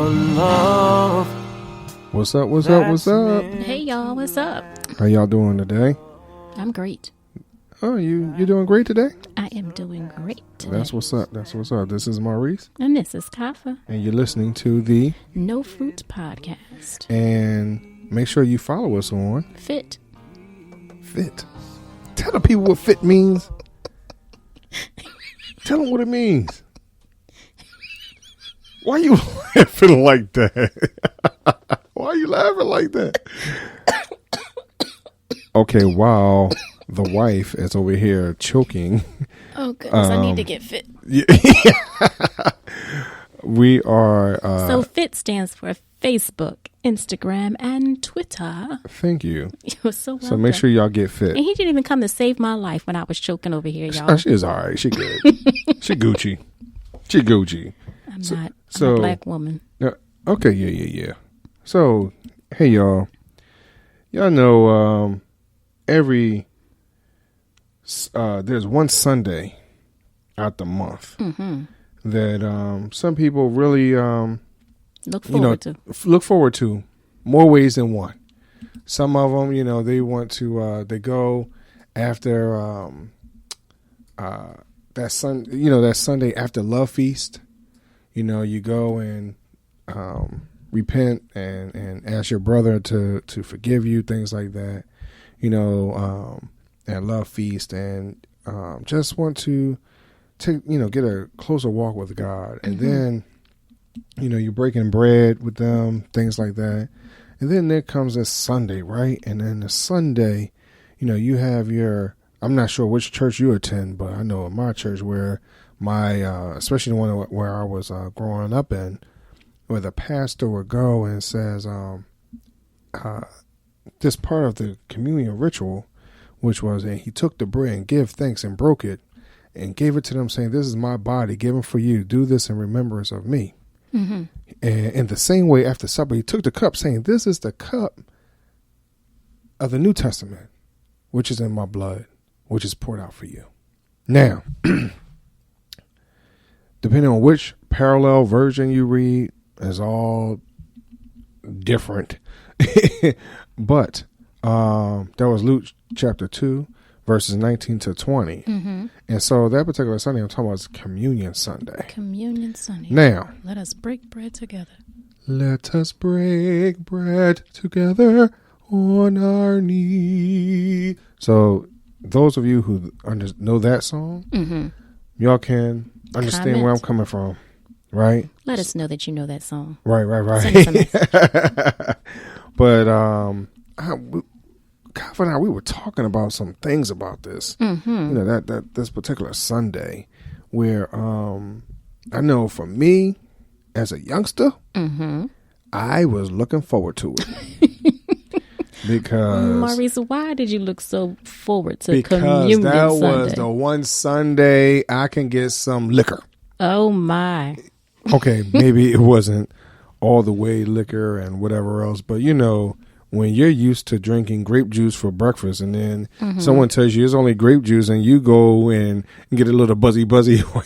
for love. What's up? What's up? What's up? Hey y'all, what's up? How y'all doing today? I'm great. Oh, you're doing great today? I am doing great today. That's what's up. That's what's up. This is Maurice. And this is Kafa. And you're listening to the No Fruit Podcast. And make sure you follow us on Fit. Tell the people what fit means. Tell them what it means. Why you laughing like that? Why are you laughing like that? Okay, while the wife is over here choking. Oh, goodness. I need to get fit. We are. So FIT stands for Facebook, Instagram, and Twitter. Thank you. You're so welcome. So make sure y'all get fit. And he didn't even come to save my life when I was choking over here, y'all. Oh, she is all right. She good. She Gucci. She Gucci. I'm a black woman. Okay, yeah. So, hey, y'all. Y'all know there's one Sunday out the month that some people really look forward to more ways than one. Some of them, they want to they go after that Sunday after Love Feast. You go and repent and ask your brother to forgive you, things like that. At Love Feast, and just want to take get a closer walk with God, and then you're breaking bread with them, things like that. And then there comes this Sunday, right? And then the Sunday, you have your, I'm not sure which church you attend, but I know in my church where my, especially the one where I was growing up in, where the pastor would go and says, this part of the communion ritual, which was, and he took the bread and gave thanks and broke it and gave it to them, saying, this is my body given for you. Do this in remembrance of me. Mm-hmm. And in the same way, after supper, he took the cup, saying, this is the cup of the New Testament, which is in my blood, which is poured out for you. Now, depending on which parallel version you read, is all different. But that was Luke chapter 2, verses 19 to 20. Mm-hmm. And so that particular Sunday I'm talking about is Communion Sunday. Communion Sunday. Now, let us break bread together. Let us break bread together on our knee. So those of you who know that song, y'all can understand where I'm coming from, right? Let us know that you know that song. Right. But Kafa and I, we were talking about some things about this. That this particular Sunday, where I know for me as a youngster, I was looking forward to it. Because Maurice, why did you look so forward to because Communion that Sunday? was the one Sunday I can get some liquor. Oh my. Okay, maybe it wasn't all the way liquor and whatever else, but when you're used to drinking grape juice for breakfast and then someone tells you it's only grape juice and you go and get a little buzzy on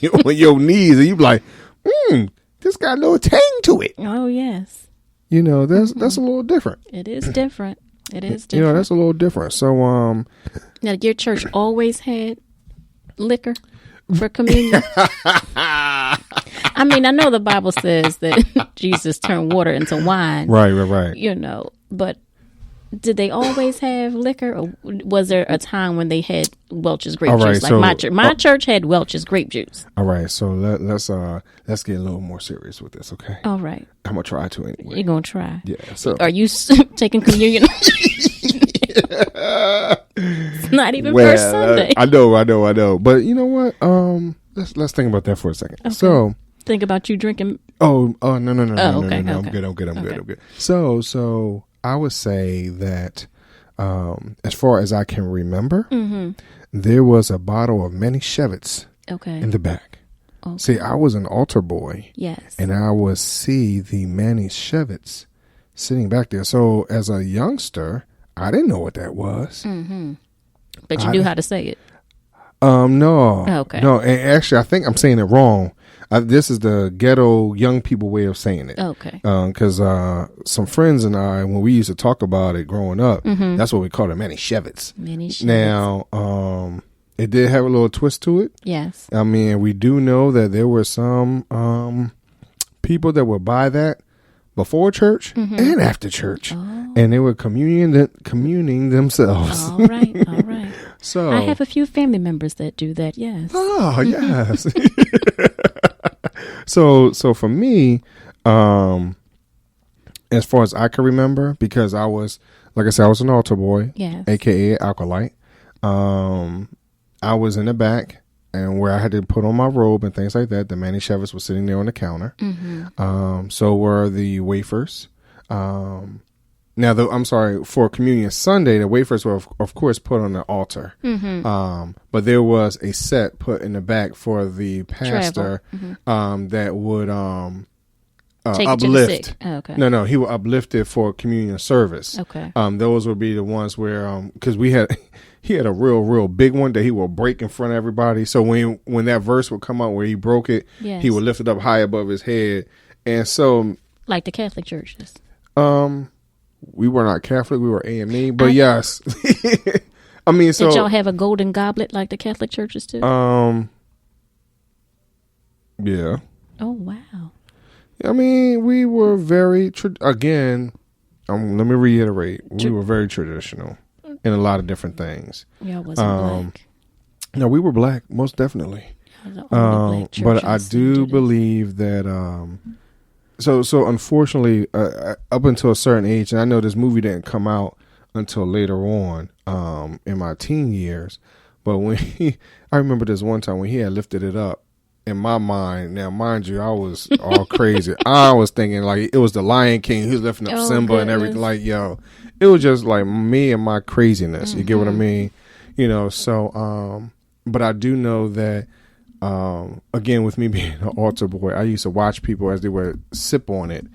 your knees and you be like, this got a little tang to it. Oh yes. That's a little different. It is different. It is different. That's a little different. So now your church always had liquor for communion. I mean, I know the Bible says that Jesus turned water into wine. Right. But did they always have liquor, or was there a time when they had Welch's grape juice? Like my church had Welch's grape juice. All right, so let's get a little more serious with this, okay? All right. I'm gonna try to anyway. You're gonna try. Yeah. So are you taking communion? It's not even first Sunday. I know. But you know what? Let's think about that for a second. Okay. So think about you drinking. No. Okay. I'm good. So I would say that as far as I can remember, there was a bottle of Manischewitz in the back. Okay. See, I was an altar boy. Yes. And I would see the Manischewitz sitting back there. So as a youngster, I didn't know what that was. Mm-hmm. But you knew how to say it. No. Okay. No, and actually, I think I'm saying it wrong. This is the ghetto young people way of saying it. Okay. Because some friends and I, when we used to talk about it growing up, that's what we called it, Manischewitz. Manischewitz. Now, it did have a little twist to it. Yes. I mean, we do know that there were some people that would buy that before church and after church, and they were communing themselves. All right, all right. So I have a few family members that do that. Yes. Oh, yes. So for me, as far as I can remember, because I was, like I said, I was an altar boy, Yes. aka Alkalite. I was in the back, and where I had to put on my robe and things like that, the Manischewitz was sitting there on the counter. So were the wafers. I'm sorry, for Communion Sunday, the wafers were, of course, put on the altar. But there was a set put in the back for the pastor that would Take it to the sick. Oh, okay. No, he would uplift it for communion service. Okay. Those would be the ones where, because he had a real big one that he would break in front of everybody. So when that verse would come out where he broke it, Yes. he would lift it up high above his head. And so, Like the Catholic churches. we were not Catholic, we were AME, but yes. I mean, so did y'all have a golden goblet like the Catholic churches do? yeah. Oh wow. I mean, we were very again. Let me reiterate: we were very traditional in a lot of different things. Y'all wasn't black. No, we were black, most definitely. The only black But I churches do did it. believe that. So unfortunately, up until a certain age, and I know this movie didn't come out until later on, in my teen years. But when I remember this one time when he had lifted it up. In my mind, now mind you, I was all crazy. I was thinking like it was the Lion King who's lifting up Simba and everything. Like, yo, it was just like me and my craziness. You get what I mean? You know. So, but I do know that, again, with me being an altar boy, I used to watch people as they would sip on it,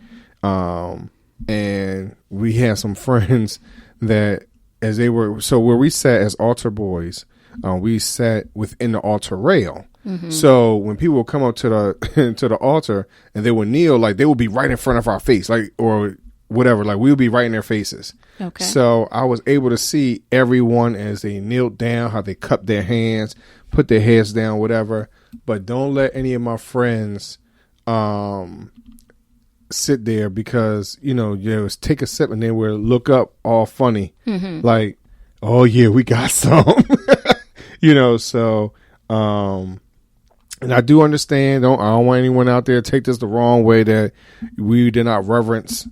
and we had some friends that as they were. So where we sat as altar boys, we sat within the altar rail. So when people would come up to the to the altar and they would kneel, like they would be right in front of our face, like or whatever, like we would be right in their faces. Okay. So I was able to see everyone as they knelt down, how they cupped their hands, put their heads down, whatever. But don't let any of my friends sit there because just take a sip and then we'll look up all funny, like, oh yeah, we got some, So. And I do understand. I don't want anyone out there to take this the wrong way that we did not reverence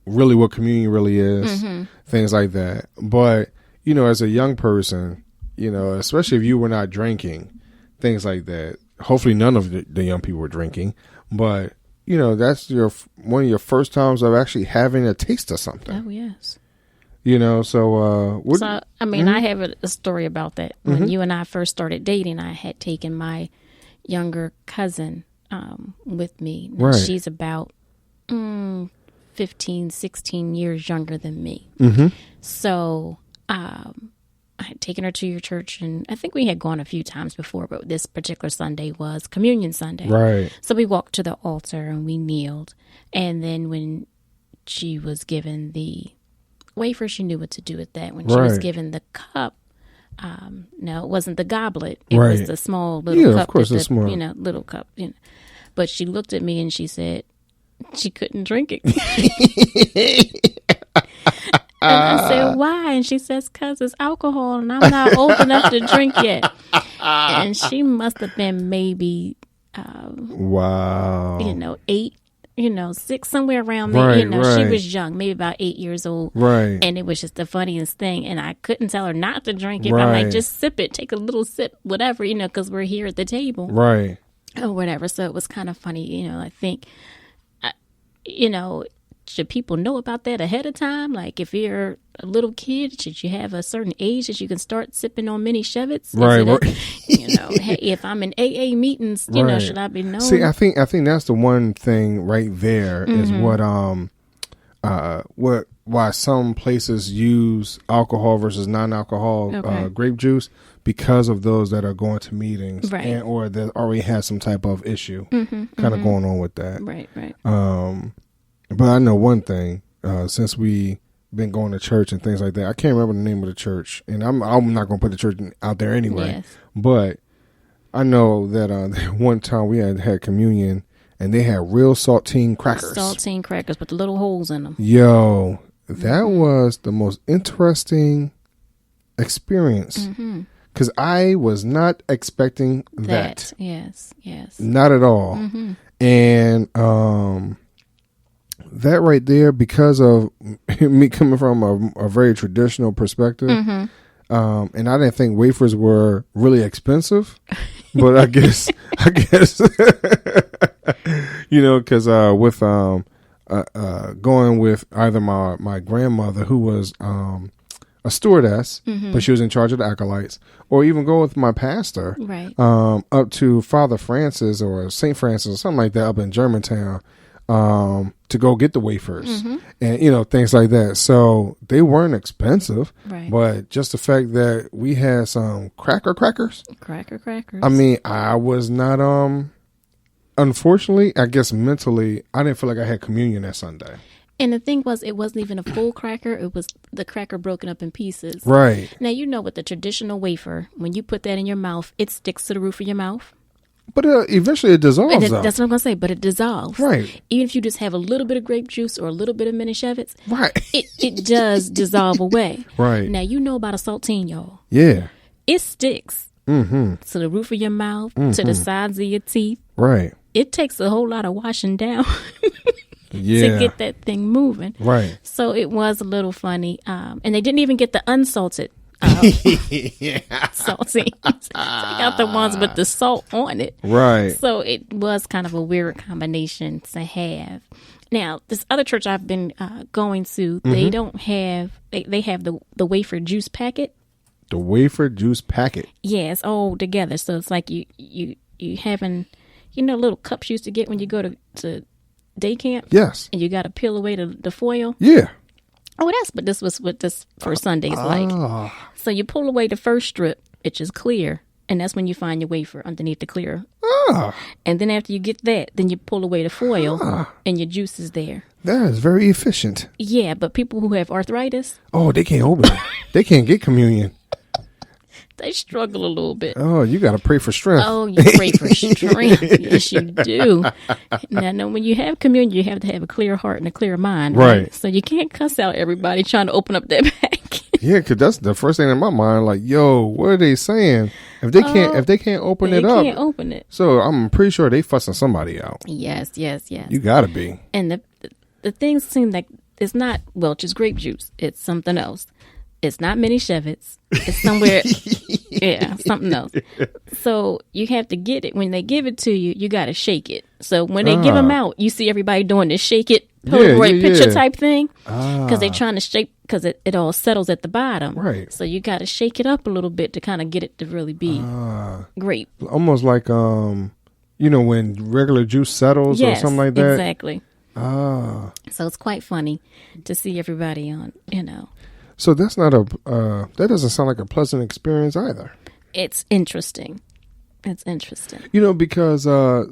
really what communion really is, things like that. But, as a young person, especially if you were not drinking, things like that. Hopefully none of the young people were drinking. But, that's one of your first times of actually having a taste of something. Oh, yes. I have a story about that. When you and I first started dating, I had taken my younger cousin with me. Now, right. She's about 15, 16 years younger than me. So I had taken her to your church, and I think we had gone a few times before, but this particular Sunday was Communion Sunday. Right. So we walked to the altar and we kneeled. And then when she was given the wafer, she knew what to do with that. When she was given the cup, no, it wasn't the goblet. It was the small little cup. Of course, it's small. Little cup. But she looked at me and she said she couldn't drink it. And I said, why? And she says, because it's alcohol and I'm not old enough to drink yet. And she must have been maybe, wow, 8, 6, somewhere around there. She was young, maybe about 8 years old. Right. And it was just the funniest thing. And I couldn't tell her not to drink it. Right. I'm like, just sip it, take a little sip, whatever, because we're here at the table. Right. Or whatever. So it was kind of funny. I think, should people know about that ahead of time? Like if you're a little kid, should you have a certain age that you can start sipping on Manischewitz? Right. Hey, if I'm in AA meetings, should I be known? See, I think that's the one thing right there is why some places use alcohol versus non-alcohol grape juice, because of those that are going to meetings, Right. and or that already have some type of issue kind of going on with that. Right. But I know one thing, since we been going to church and things like that, I can't remember the name of the church, and I'm not going to put the church out there anyway. Yes. But I know that one time we had communion, and they had real saltine crackers. Saltine crackers with the little holes in them. Yo, that was the most interesting experience, because I was not expecting that. Yes. Not at all. And that right there, because of me coming from a very traditional perspective, and I didn't think wafers were really expensive, but I guess, because with going with either my grandmother, who was a stewardess, but she was in charge of the acolytes, or even go with my pastor, Right. up to Father Francis or St. Francis or something like that up in Germantown, to go get the wafers and, things like that. So they weren't expensive, Right. but just the fact that we had some crackers. Crackers. I mean, I was not, unfortunately, I guess mentally, I didn't feel like I had communion that Sunday. And the thing was, it wasn't even a full cracker. It was the cracker broken up in pieces. Right. Now, with the traditional wafer, when you put that in your mouth, it sticks to the roof of your mouth. But eventually it dissolves. And that's what I'm going to say, but it dissolves. Right. Even if you just have a little bit of grape juice or a little bit of Manischewitz, Right. it does dissolve away. Right. Now, about a saltine, y'all. Yeah. It sticks to the roof of your mouth, to the sides of your teeth. Right. It takes a whole lot of washing down Yeah. to get that thing moving. Right. So it was a little funny. And they didn't even get the unsalted saltines. So they got the ones with the salt on it. Right. So it was kind of a weird combination to have. Now, this other church I've been going to, they don't have, they have the wafer juice packet. The wafer juice packet. Yeah, it's all together. So it's like you having, little cups you used to get when you go to day camp. Yes. And you got to peel away the foil. Yeah. Oh, but this was what this first Sunday's like. So you pull away the first strip, it's just clear. And that's when you find your wafer underneath the clear. And then after you get that, then you pull away the foil and your juice is there. That is very efficient. Yeah, but people who have arthritis, they can't open it. They can't get communion. they struggle a little bit. Oh, you got to pray for strength. Oh, you pray for strength. Yes, you do. Now, when you have communion, you have to have a clear heart and a clear mind. Right. So you can't cuss out everybody trying to open up that pack. Yeah, because that's the first thing in my mind. Like, yo, what are they saying? If they can't open it up, They can't open it. So I'm pretty sure they fussing somebody out. Yes. You got to be. And the things seem like it's not Welch's grape juice. It's something else. It's not Manischewitz. It's somewhere, something else. So you have to get it. When they give it to you, you got to shake it. So when they give them out, you see everybody doing this shake it, Polaroid picture type thing. Because they're trying to shake, because it all settles at the bottom. Right. So you got to shake it up a little bit to kind of get it to really be grape. Almost like, when regular juice settles or something like that. Exactly. So it's quite funny to see everybody on, So that's not that doesn't sound like a pleasant experience either. It's interesting. Because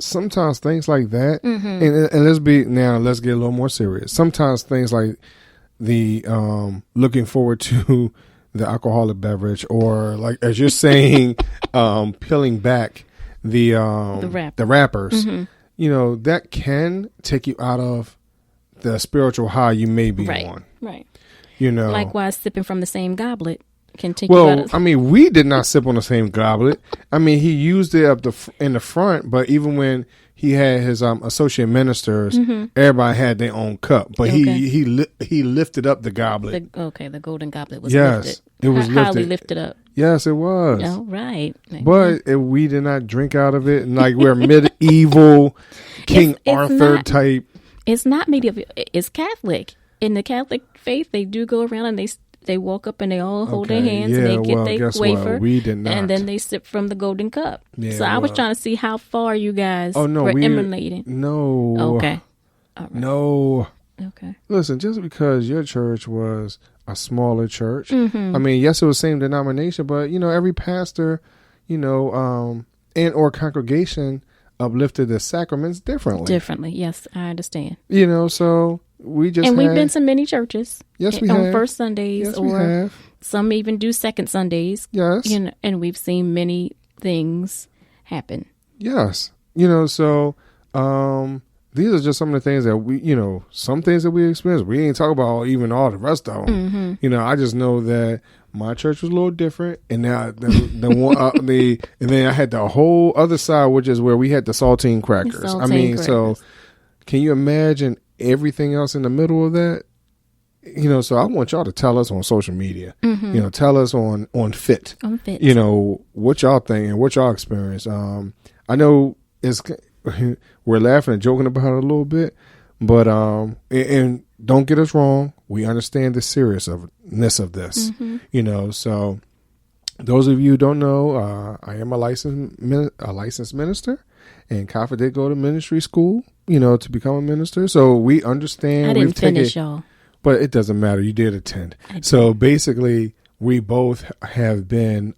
sometimes things like that, and let's get a little more serious. Sometimes things like the looking forward to the alcoholic beverage, or like as you're saying, peeling back the wrappers, that can take you out of the spiritual high you may be on. Right. Likewise, sipping from the same goblet can take you out of... I mean, we did not sip on the same goblet. I mean, he used it up in the front, but even when he had his associate ministers, everybody had their own cup. But he lifted up the goblet. The golden goblet was lifted. It was highly lifted up. Yes, it was. Oh, right. But we did not drink out of it. And like we're medieval King Arthur type. It's not medieval. It's Catholic. In the Catholic faith, they do go around and they walk up and they all hold their hands and they get their wafer. We did not. And then they sip from the golden cup. Yeah, so I was trying to see how far you guys were emulating. No. Okay. All right. No. Okay. Listen, just because your church was a smaller church, I mean, yes, it was the same denomination, but every pastor, and or congregation uplifted the sacraments differently. Differently, yes, I understand. So we've been to many churches. Yes, we on have. first Sundays, Yes, or we have. some even do second Sundays. Yes. And we've seen many things happen. Yes. So these are just some of the things that we, some things that we experienced. We ain't talk about even all the rest of them. I just know that my church was a little different, and now the one and then I had the whole other side, which is where we had the saltine crackers. So can you imagine everything else in the middle of that? So I want y'all to tell us on social media. Tell us on Fit. On Fit. What y'all think and what y'all experience. I know we're laughing and joking about it a little bit, but and don't get us wrong, we understand the seriousness of this. So those of you who don't know, I am a licensed minister, and Kafa did go to ministry school, to become a minister. So we understand. I didn't finish, y'all. But it doesn't matter. You did attend. So basically, we both have been.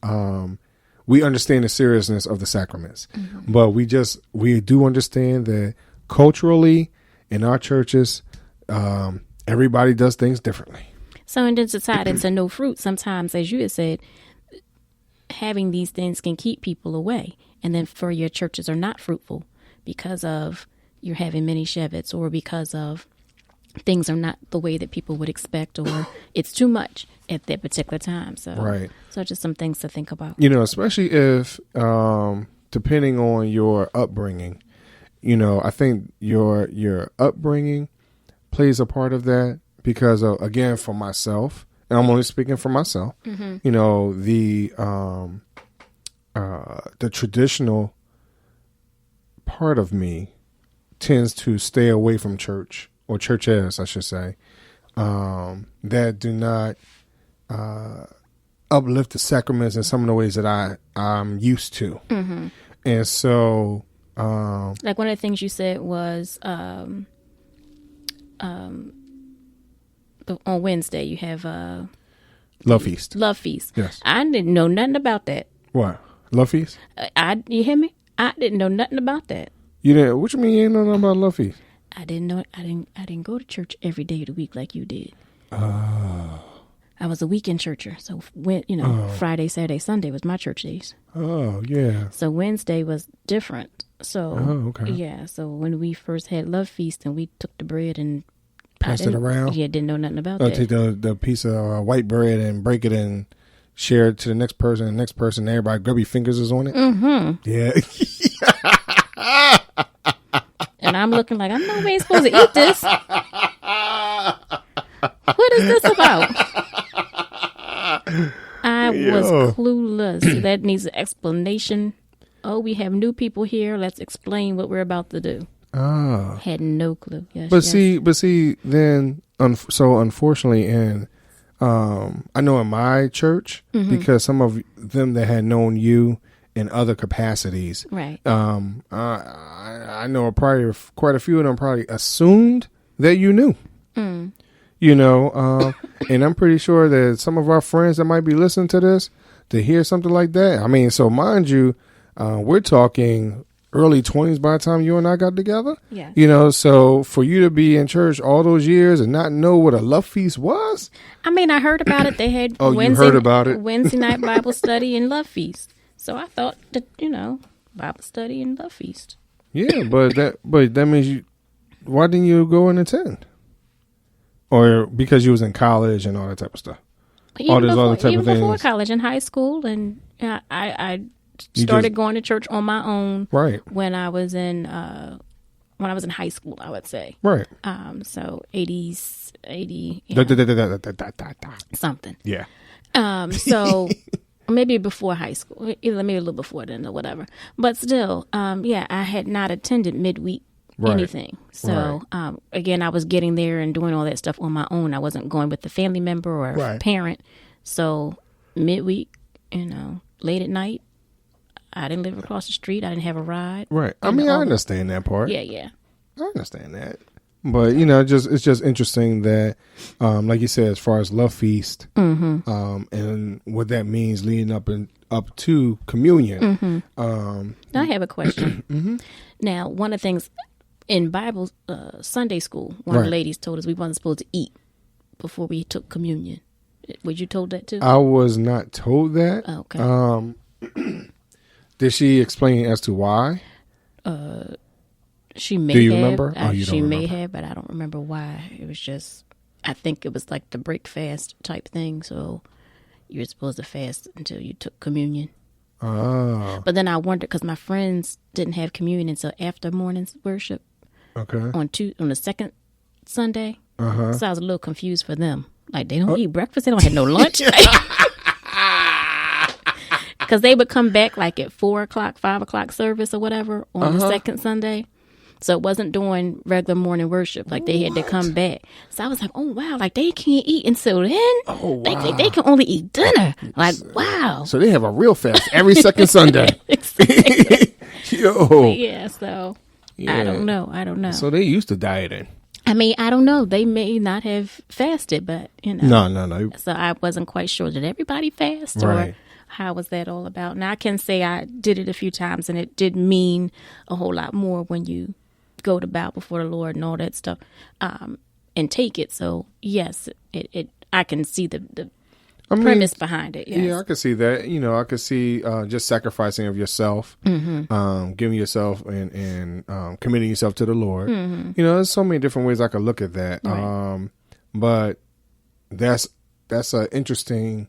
We understand the seriousness of the sacraments, but we do understand that culturally in our churches, everybody does things differently. So in deciding to no fruit, sometimes, as you had said, having these things can keep people away, and then for your churches are not fruitful because of you're having many Shevets, or because of things are not the way that people would expect, or it's too much at that particular time. So, right. So just some things to think about. Especially if, depending on your upbringing, I think your upbringing plays a part of that, because again, for myself, and I'm only speaking for myself, the traditional part of me tends to stay away from church, or churches, I should say, that do not uplift the sacraments in some of the ways that I'm used to. And so... like one of the things you said was on Wednesday you have... Love Feast. Love Feast. Yes. I didn't know nothing about that. What? Love Feast? You hear me? I didn't know nothing about that. You didn't? What you mean you ain't know nothing about Love Feast? I didn't know. I didn't go to church every day of the week like you did. Oh. I was a weekend churcher, so Friday, Saturday, Sunday was my church days. Oh yeah. So Wednesday was different. So okay. Yeah. So when we first had Love Feast and we took the bread and passed it around. Yeah, didn't know nothing about that. Take the piece of white bread and break it and share it to the next person. And the next person, everybody grubby fingers is on it. Yeah. And I'm looking like, I know we ain't supposed to eat this. What is this about? I was clueless. That needs an explanation. Oh, we have new people here. Let's explain what we're about to do. Had no clue. Yes, but see, then, so unfortunately, and I know in my church, because some of them that had known you in other capacities, right? I know probably quite a few of them probably assumed that you knew. And I'm pretty sure that some of our friends that might be listening to this, to hear something like that. I mean, so mind you, we're talking early 20s by the time you and I got together. Yeah. So for you to be in church all those years and not know what a Love Feast was. I mean, I heard about it. They had you heard about it? Wednesday night Bible study and Love Feast. So I thought that, Bible study and Love Feast. Yeah, but that means why didn't you go and attend? Or because you was in college and all that type of stuff? Even before college, in high school, and I started going to church on my own. Right. When I was in high school, I would say. Right. So 80 something. Yeah. So maybe before high school, maybe a little before then or whatever. But still, I had not attended midweek anything. So again, I was getting there and doing all that stuff on my own. I wasn't going with a family member or a parent. So midweek, late at night, I didn't live across the street. I didn't have a ride. Right. I mean, I understand that part. Yeah. I understand that. But it's just interesting that, like you said, as far as love feast, and what that means leading up to communion. I have a question. Now, one of the things in Bible Sunday school, one of the ladies told us we weren't supposed to eat before we took communion. Was you told that too? I was not told that. Okay. Did she explain as to why? She may Do you have. remember? Oh, you don't she may remember. have, but I don't remember why. It was just, I think it was like the break fast type thing. So you were supposed to fast until you took communion. Oh. But then I wondered because my friends didn't have communion until after morning's worship Okay. on the second Sunday. Uh-huh. So I was a little confused for them. Like they don't eat breakfast. They don't have no lunch. Because they would come back like at 4:00, 5:00 service or whatever on the second Sunday. So it wasn't doing regular morning worship. Like they had to come back. So I was like, oh wow, like they can't eat until then. Oh, wow. Like they can only eat dinner. Like wow. So they have a real fast every second Sunday. Yo. Yeah. So I don't know. So they used to dieting. I mean, I don't know. They may not have fasted, but No. No. So I wasn't quite sure. Did everybody fast Right. or how was that all about? Now I can say I did it a few times and it did mean a whole lot more when you go to bow before the Lord and all that stuff, and take it. So yes, it I can see the premise behind it. Yes. Yeah, I could see that. I could see just sacrificing of yourself, giving yourself and committing yourself to the Lord. There's so many different ways I could look at that. Right. But that's an interesting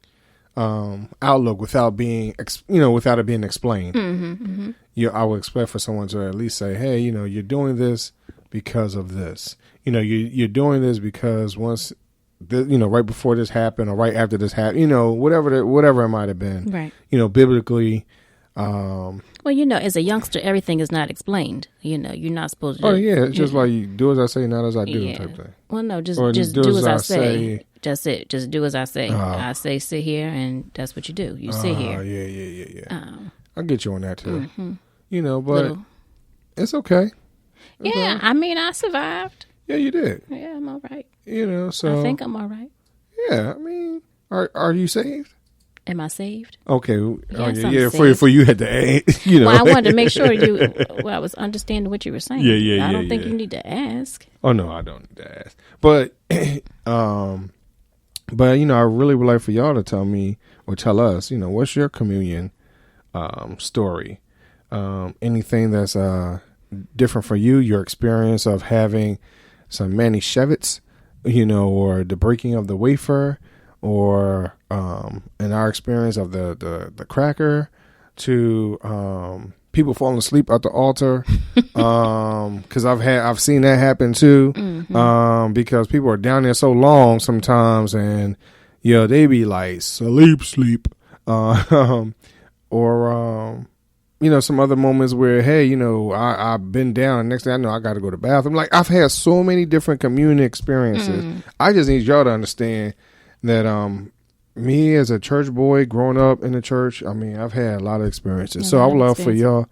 outlook without being without it being explained. I would expect for someone to at least say, hey, you're doing this because of this. You're doing this because once right before this happened or right after this happened, whatever it might have been, Right. Biblically. Well, as a youngster, everything is not explained. You're not supposed to. Oh yeah, it's just like you do as I say, not as I do, Yeah. type thing. Well, no, just Or do as I say. That's it. Just do as I say. I say sit here, and that's what you do. You sit here. Yeah. I get you on that too. But Little- it's okay. Yeah, I mean, I survived. Yeah, you did. Yeah, I'm all right. So I think I'm all right. yeah. I mean, are you saved? Am I saved? Okay. Yes, I'm yeah. saved. For you had to, Well, I wanted to make sure I was understanding what you were saying. Yeah, I don't think you need to ask. Oh no, I don't need to ask. But, I really would like for y'all to tell me or tell us, what's your communion story? Anything that's different for you? Your experience of having some manischewitz, or the breaking of the wafer, or in our experience of the cracker, to people falling asleep at the altar, because I've seen that happen too, because people are down there so long sometimes, and they be like sleep, or some other moments where, hey, I've been down. Next thing I know, I got to go to the bathroom. Like I've had so many different community experiences. I just need y'all to understand that me as a church boy growing up in the church, I mean, I've had a lot of experiences. So I would love for y'all.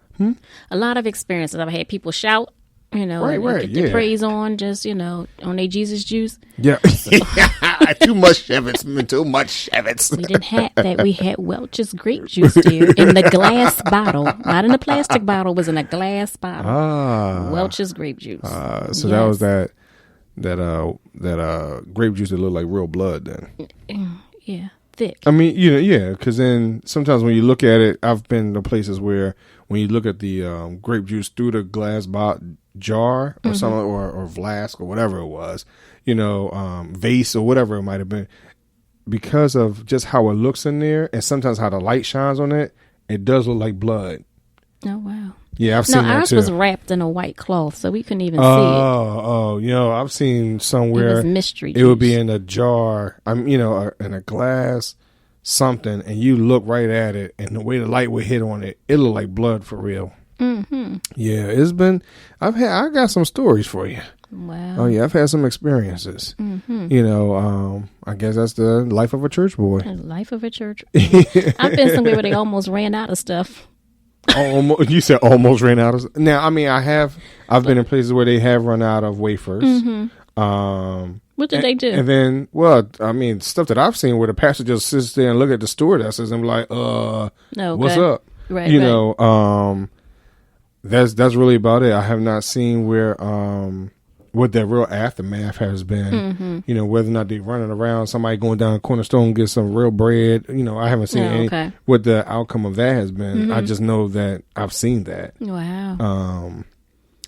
A lot of experiences. I've had people shout, Right, and get the praise on, just, on their Jesus juice. Yeah. Too much Shevitz. We didn't have that. We had Welch's grape juice, dear, in the glass bottle. Not in a plastic bottle. It was in a glass bottle. Welch's grape juice. So that was that grape juice that looked like real blood then. Yeah, thick. I mean, because then sometimes when you look at it, I've been to places where when you look at the grape juice through the glass jar or something, or flask or whatever it was, vase or whatever it might have been, because of just how it looks in there and sometimes how the light shines on it, it does look like blood. Oh, wow. Yeah, I've seen that ours too. was wrapped in a white cloth, so we couldn't even see it. I've seen somewhere It was mystery it would be juice. in a jar, in a glass, something, and you look right at it, and the way the light would hit on it, it looked like blood for real. Yeah, it's been. I got some stories for you. Wow. Oh yeah, I've had some experiences. I guess that's the life of a church boy. The life of a church. I've been somewhere where they almost ran out of stuff. Almost, you said almost ran out of. Now, I mean, I've been in places where they have run out of wafers. What did they do? And then, well, I mean, stuff that I've seen where the pastor just sits there and look at the stewardesses and be like, what's up? Right, you know, that's really about it. I have not seen where what the real aftermath has been. You know, whether or not they running around, somebody going down a corner store and get some real bread. You know, I haven't seen what the outcome of that has been. I just know that I've seen that. Wow.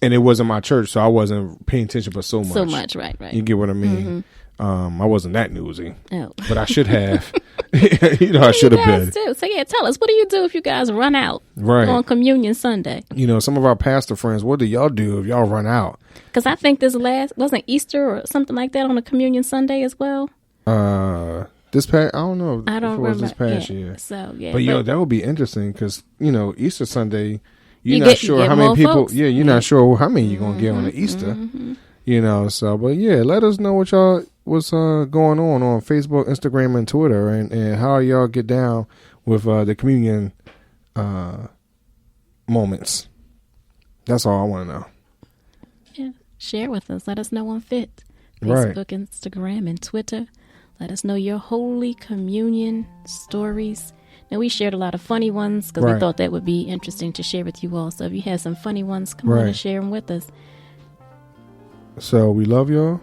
And it wasn't my church, so I wasn't paying attention for so much. So much, right. You get what I mean? I wasn't that newsy, but I should have. I should have been. Too. So tell us, what do you do if you guys run out on Communion Sunday? You know, some of our pastor friends, what do y'all do if y'all run out? Because I think wasn't Easter or something like that on a Communion Sunday as well. This past, I don't know. I don't remember. This past year. So but that would be interesting because Easter Sunday, you're not sure how many people. Folks. You're not sure how many you're gonna get on the Easter. So but let us know what's going on Facebook, Instagram, and Twitter, and how y'all get down with the communion moments. That's all I want to know. Yeah, share with us. Let us know on Fit Facebook, Instagram, and Twitter. Let us know your Holy Communion stories. Now, we shared a lot of funny ones because we thought that would be interesting to share with you all. So if you have some funny ones, come on and share them with us. So we love y'all.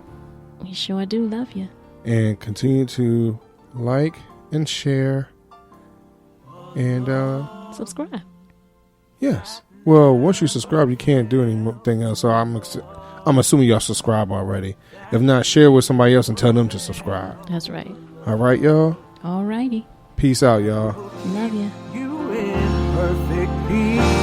We sure do love you. And continue to like and share and subscribe. Yes. Well, once you subscribe, you can't do anything else. So I'm assuming y'all subscribe already. If not, share with somebody else and tell them to subscribe. That's right. All right, y'all. All righty. Peace out, y'all. Love you. You in perfect peace.